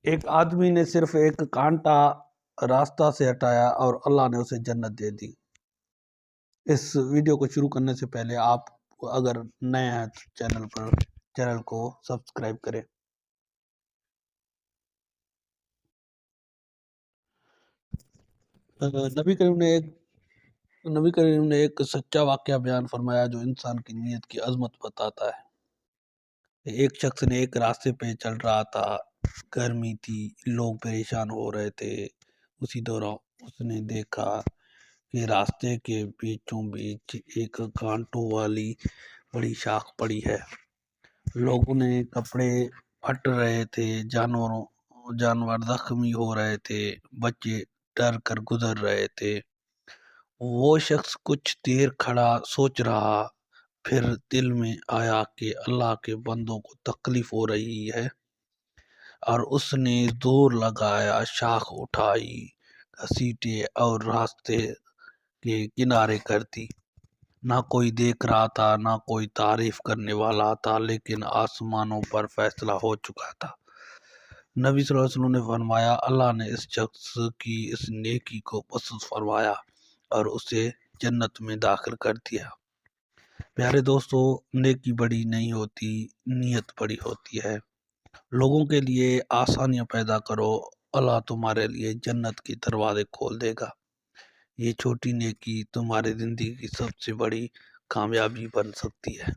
ایک آدمی نے صرف ایک کانٹا راستہ سے ہٹایا اور اللہ نے اسے جنت دے دی۔ اس ویڈیو کو شروع کرنے سے پہلے آپ اگر نئے ہیں تو چینل کو سبسکرائب کریں۔ نبی کریم نے ایک سچا واقعہ بیان فرمایا جو انسان کی نیت کی عظمت بتاتا ہے۔ ایک شخص نے ایک راستے پہ چل رہا تھا، گرمی تھی، لوگ پریشان ہو رہے تھے۔ اسی دوران اس نے دیکھا کہ راستے کے بیچوں بیچ ایک کانٹوں والی بڑی شاخ پڑی ہے۔ لوگوں نے کپڑے پھٹ رہے تھے، جانور زخمی ہو رہے تھے، بچے ڈر کر گزر رہے تھے۔ وہ شخص کچھ دیر کھڑا سوچ رہا، پھر دل میں آیا کہ اللہ کے بندوں کو تکلیف ہو رہی ہے، اور اس نے زور لگایا، شاخ اٹھائی، گھسیٹے اور راستے کے کنارے کر دی۔ نہ کوئی دیکھ رہا تھا، نہ کوئی تعریف کرنے والا تھا، لیکن آسمانوں پر فیصلہ ہو چکا تھا۔ نبی صلی اللہ علیہ وسلم نے فرمایا، اللہ نے اس شخص کی اس نیکی کو پسند فرمایا اور اسے جنت میں داخل کر دیا۔ پیارے دوستو، نیکی بڑی نہیں ہوتی، نیت بڑی ہوتی ہے۔ لوگوں کے لیے آسانیاں پیدا کرو، اللہ تمہارے لیے جنت کے دروازے کھول دے گا۔ یہ چھوٹی نیکی تمہاری زندگی کی سب سے بڑی کامیابی بن سکتی ہے۔